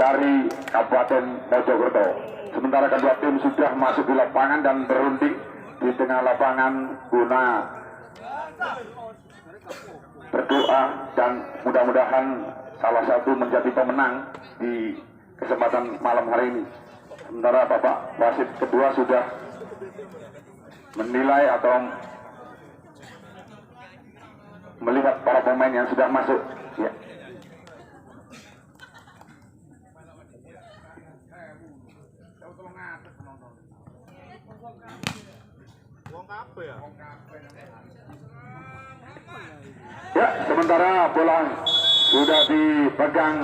dari Kabupaten Mojokerto. Sementara kedua tim sudah masuk di lapangan dan berunding di tengah lapangan guna berdoa dan mudah-mudahan salah satu menjadi pemenang di kesempatan malam hari ini. Sementara Bapak wasit kedua sudah menilai atau melihat para pemain yang sudah masuk. Ya. Ya, sementara bola sudah dipegang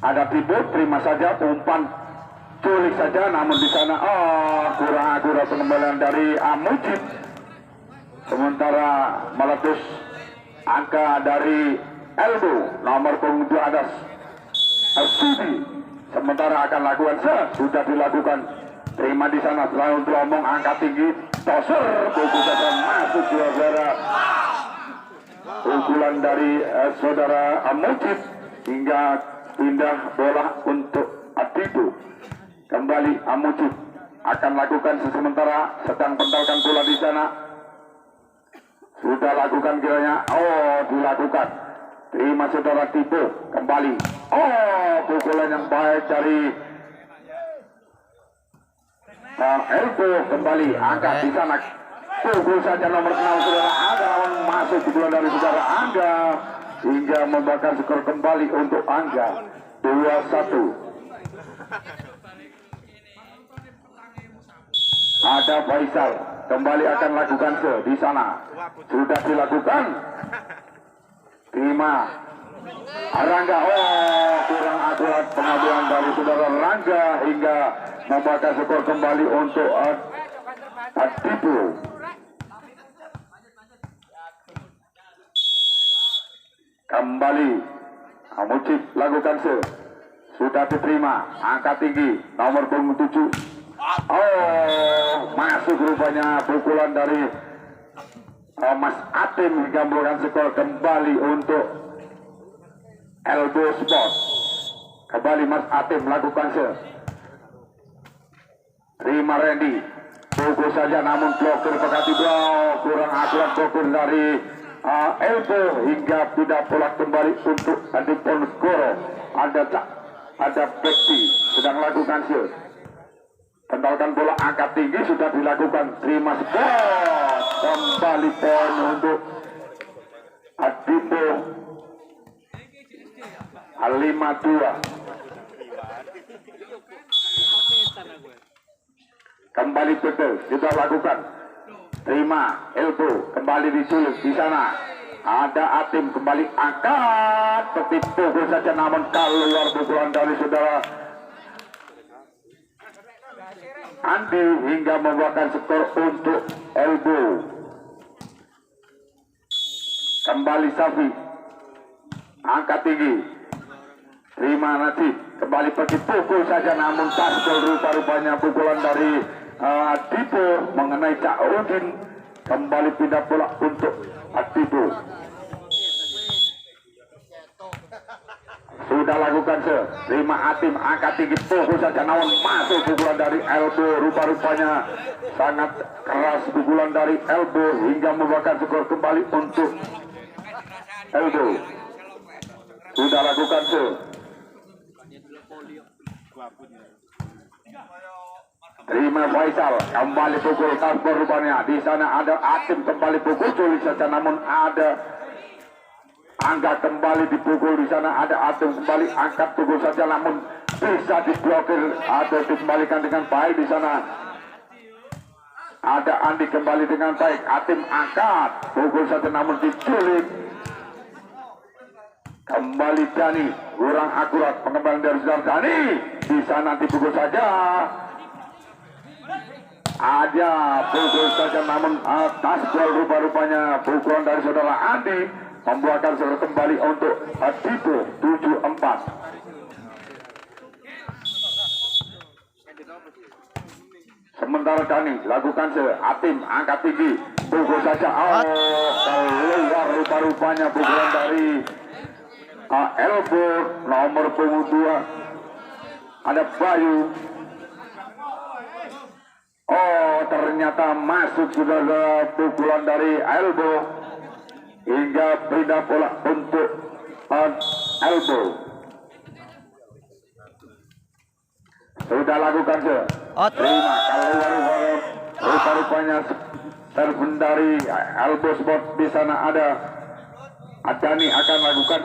ada Tibo, terima saja umpan culik saja, namun di sana kurang akurat pengembalian dari Amujib. Sementara meletus angka dari Eldo nomor punggung 2 atas Sudi. Sementara akan lakukan sudah dilakukan, terima di sana selalu beromong angka tinggi toser pukul saja masuk juara pukulan dari saudara Amujib hingga pindah bola untuk Adibu. Kembali Amujib akan lakukan sementara sedang pentalkan bola di sana. Sudah lakukan kiranya, dilakukan. Terima saudara Tibo kembali. Pukulan yang baik dari Elko kembali angkat di sana. Pukul saja nomor 6 saudara Angga, masuk pukulan dari saudara Angga hingga membakar skor kembali untuk Angga 2-1. Ada Faisal kembali akan lakukan di sana. Sudah dilakukan. Terima Rangga, kurang akurat pengambilan dari saudara Rangga hingga membakar skor kembali untuk Adibu. Kembali Amujib lakukan sudah diterima, angka tinggi nomor punggung 7. Masuk rupanya pukulan dari Mas Atim hingga memberikan skor kembali untuk Elbo Sport. Kembali Mas Atim melakukan terima Randy, pukul saja namun blokir Pekati kurang akurat blokir dari Elbo hingga tidak bola kembali untuk Adi Ponegoro. Ada Bekti sedang lakukan pentalkan bola angkat tinggi sudah dilakukan, terima skor kembali poin untuk Adipo 5-2. Kembali betul sudah lakukan, terima Elbo kembali diculik di sana. Ada Atim kembali angkat, pukul saja namun keluar pukulan dari saudara Andi hingga membuahkan skor untuk Elbo. Kembali Safi angkat tinggi, terima Najib kembali pergi pukul saja namun taskol rupa-rupanya pukulan dari Adipo mengenai Cak Udin. Kembali pindah bola untuk Adipo. Sudah lakukan terima Atim angkat tinggi pukul saja namun masuk pukulan dari Elbo. Rupa-rupanya sangat keras pukulan dari Elbo hingga membuahkan skor kembali untuk Elbo. Sudah lakukan terima Faisal kembali pukul taskor rupanya di sana. Ada Atim kembali pukul culik saja namun ada Angga kembali dipukul di sana. Ada Atim kembali angkat pukul saja namun bisa diblokir atau dikembalikan dengan baik di sana. Ada Andi kembali dengan baik, Atim angkat pukul saja namun diculik. Kembali Dani kurang akurat pengembangan dari saudara Dani di sana dipukul saja. Ada pukul saja namun atas gol rupa-rupanya pukulan dari saudara Andi membuahkan skor kembali untuk Adipo 7-4. Sementara Dani lakukan Atim angkat tinggi pukul saja. Keluar rupa-rupanya pukulan dari elbow nomor punggung 2 ada Bayu. Oh, ternyata masuk sudah ke pukulan dari elbow hingga pindah bola untuk elbow. Sudah lakukan ke terima kalau rupa-rupanya serven dari elbow sport di sana ada Adani akan lakukan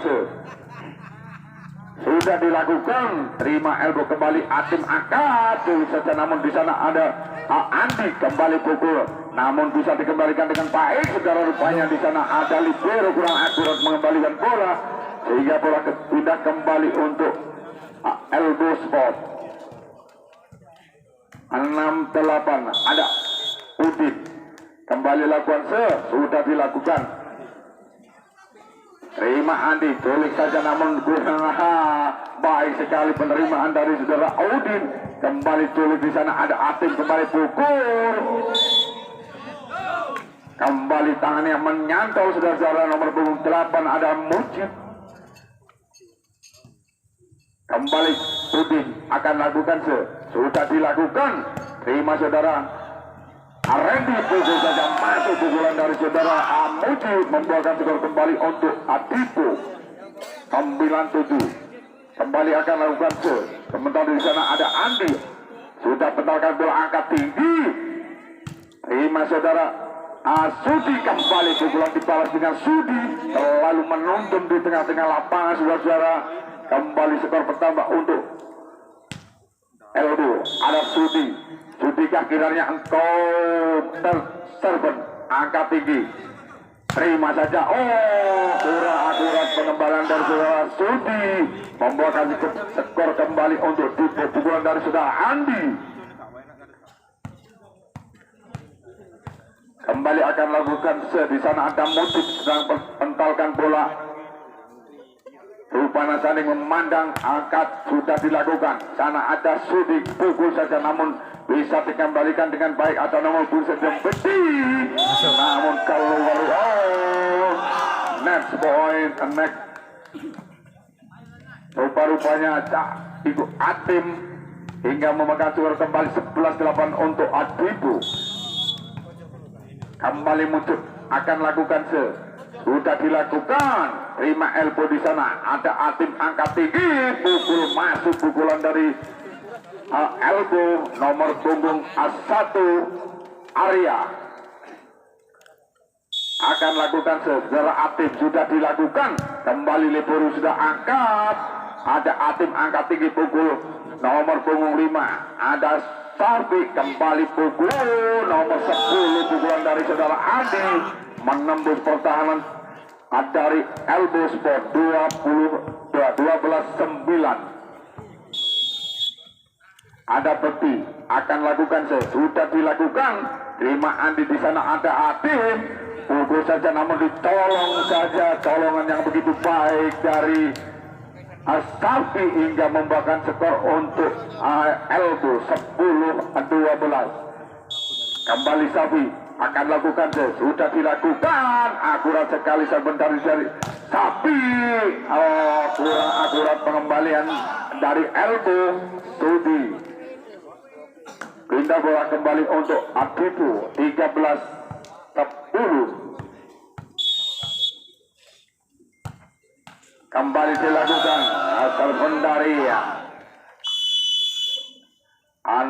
sudah dilakukan, terima elbow kembali, Atim angkat saja, namun di sana ada Andi kembali pukul, namun bisa dikembalikan dengan baik. Saudara, rupanya di sana ada libero kurang akurat mengembalikan bola sehingga bola pindah kembali untuk elbow sport. 6-8 ada Udin kembali lakukan sudah dilakukan. Terima Andi, culik saja namun kurang baik sekali penerimaan dari saudara Udin. Kembali culik di sana ada Atim kembali pukul. Kembali tangannya menyantol saudara-saudara, nomor punggung 8 ada Mujib. Kembali Udin akan lakukan sudah dilakukan. Terima saudara. Randy pukul saja, masuk pukulan dari saudara Amuji membuahkan skor kembali untuk Adipo 9-7. Kembali akan lakukan sementara di sana ada Andi sudah bentarkan bola angkat tinggi. Terima saudara Sudi kembali pukulan dibalas dengan Sudi terlalu menuntun di tengah-tengah lapangan saudara. Kembali skor bertambah untuk Eldo ada Sudi. Sudikah kiranya engkau serven angkat tinggi, terima saja. Oh, kurang akurat pengembalan dari saudara Sudi membuahkan skor kembali untuk pukulan dari saudara Andi. Kembali akan lakukan di sana ada Mujib sedang pentalkan bola. Rupana saling memandang, angkat sudah dilakukan. Sana ada Sudi pukul saja namun bisa dikembalikan dengan baik atau nomor buset yang besi. Namun kalau next point next rupa-rupanya itu Atim hingga memegang skor kembali 11-8 untuk Adibu. Kembali muncul akan lakukan sudah dilakukan. Terima elbow di sana ada Atim angkat tinggi pukul, masuk pukulan dari elbow nomor punggung 1 Arya akan lakukan saudara Atim sudah dilakukan. Kembali libero sudah angkat, ada Atim angkat tinggi pukul nomor punggung 5 ada Sarbi kembali pukul nomor 10 pukulan dari saudara Andi menembus pertahanan dari elbow sport 12-9. Ada Bekti akan lakukan sudah dilakukan. Terima Andi di sana ada Atim pukul saja namun ditolong saja, colongan yang begitu baik dari Sarbi hingga membuahkan skor untuk elbow 10-12. Kembali Sarbi akan lakukan sudah dilakukan, akurat sekali sebentar dari Sarbi. Oh, kurang akurat pengembalian dari elbow Sudi. Pindah bola kembali untuk Adibu 13-10. Kembali dilakukan asal dari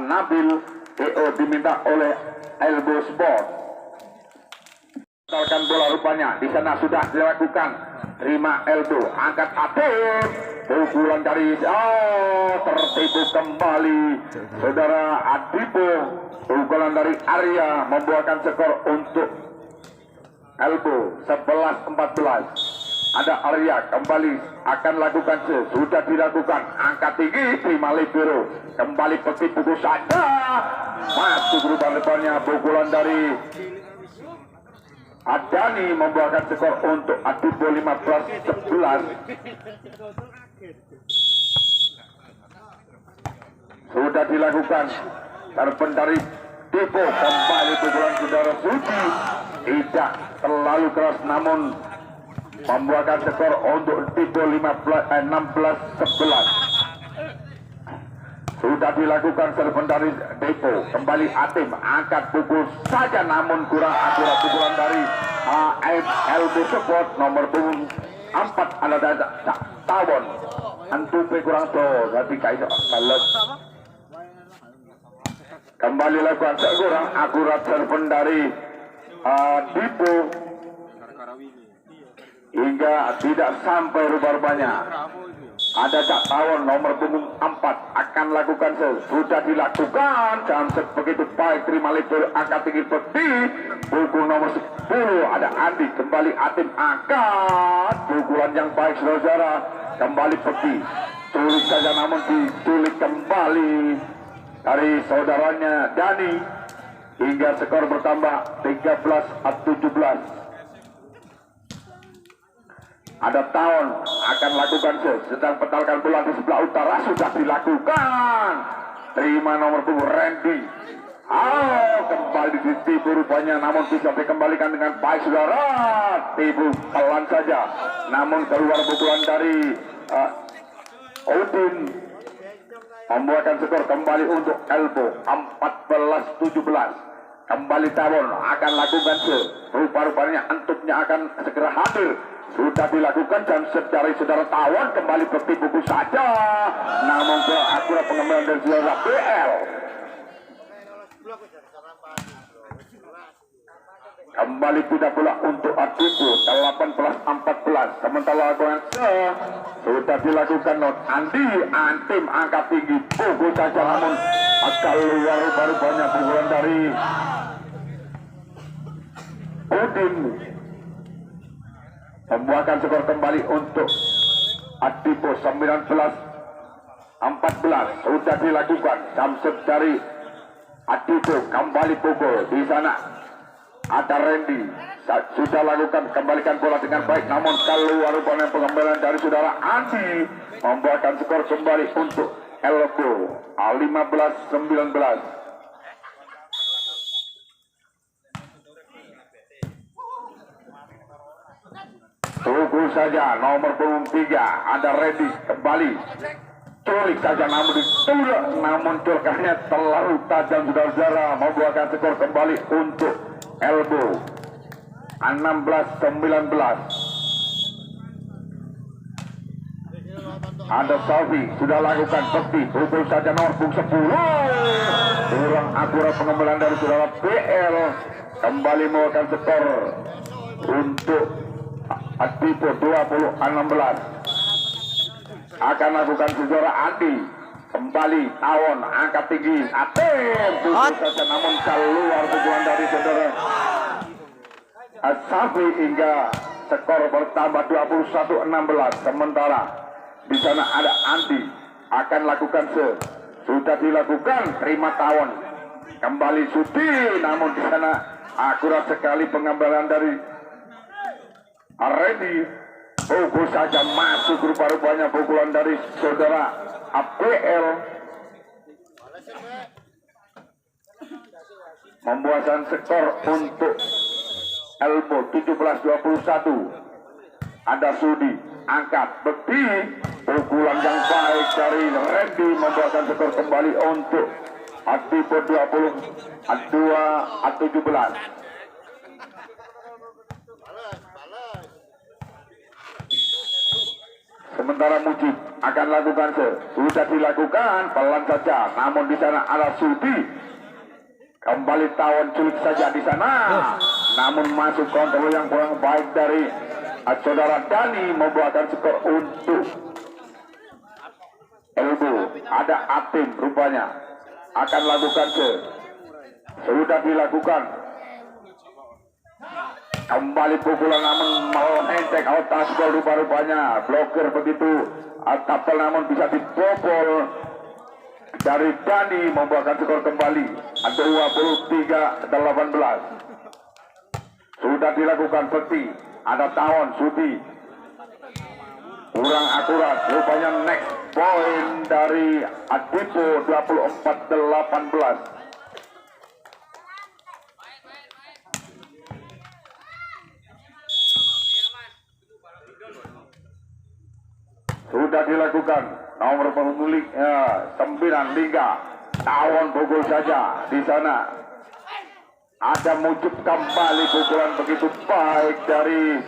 Nabil EO diminta oleh elbow sport. Mentalkan bola rupanya di sana sudah dilakukan. Terima elbow angkat Atim pukulan dari tertipu kembali saudara Adipo. Pukulan dari Arya membuahkan skor untuk elbow 11-14. Ada Arya kembali akan lakukan sudah dilakukan angkat tinggi, terima libero kembali Peti pukul saja, masuk rupa-rupanya pukulan dari Adani membuahkan skor untuk Adipo 15-11. Sudah dilakukan serven dari Dipo kembali pukulan saudara Suci tidak terlalu keras namun membuahkan skor untuk Tipo 16-11. Sudah dilakukan serven dari Depo, kembali Atim angkat pukul saja namun kurang akurat pukulan dari AFL Support nomor punggung 4 ada Tawon antupe kurang so tapi kaiso balas kembali lakukan kurang akurat serven dari Depo hingga tidak sampai rubah-rubahnya. Ada Cak Tawon nomor punggung 4 akan lakukan sudah dilakukan dan begitu baik terima libur angkat tinggi peti pukul nomor 10 ada Andi kembali Atim angkat pukulan yang baik saudara kembali peti tulis saja namun diculik kembali dari saudaranya Dani hingga skor bertambah 13-17. Ada Tahun akan lakukan sedang petalkan bola di sebelah utara sudah dilakukan terima nomor punggung Randy kembali ditipu rupanya namun bisa dikembalikan dengan baik saudara tipu pelan saja namun keluar pukulan dari Odin membuatkan skor kembali untuk Elbow 14-17. Kembali Tawon akan lakukan rupa-rupanya antuknya akan segera hadir sudah dilakukan dan dari saudara Tawon kembali bertipu saja namun kurang akurat pengembangan dari saudara BL kembali tidak pula untuk Adiku 18-14 sementara lakukan sudah dilakukan Andi Antim angkat tinggi pukul saja namun agak luar rupanya pukulan dari Udin membuahkan skor kembali untuk Adipo 19-14 sudah dilakukan Samsud dari Adipo kembali pukul di sana ada Randy sudah lakukan kembalikan bola dengan baik namun keluar rupanya pengembangan dari saudara Andi membuahkan skor kembali untuk Elbo 15-19. Pukul saja nomor punggung 3 ada Randy kembali culik saja namun ditolak namun colakannya terlalu tajam saudara membuahkan skor kembali untuk Elbow 16-19. Ada Salvi sudah lakukan peti pukul saja nomor punggung 10 kurang akurat pengembangan dari saudara BL kembali membuahkan skor untuk Adipo 20-16 akan lakukan saudara Andi kembali Tawon angkat tinggi Atim pukul saja namun keluar pukulan dari saudara Safi hingga skor bertambah 21-16 sementara di sana ada Andi akan lakukan sudah dilakukan terima Tawon kembali Sudi namun di sana akurat sekali pengambilan dari Ready pukul saja masuk rupa-rupanya pukulan dari saudara APL membuahkan skor untuk Elbow 17-21. Ada Sudi angkat bekti pukulan yang baik dari Randy membuahkan skor kembali untuk Adipo 22-17. Sementara Mujib akan lakukan sudah dilakukan pelan saja namun di sana ada Sudi kembali Tawon culik saja di sana namun masuk kontrol yang kurang baik dari saudara Dani membuahkan skor untuk Elbow ada Atim rupanya akan lakukan sudah dilakukan kembali pukulan namun menentek atas gol rupa-rupanya blokir begitu tapel namun bisa dibobol dari Dani membuahkan skor kembali 23-18. Sudah dilakukan peti ada Tawon Sudi kurang akurat rupanya next point dari Adipo 24-18. dilakukan. Nomor pemilik 9 Lingga. Tawon pukul saja di sana. Ada Mujib kembali pukulan begitu baik dari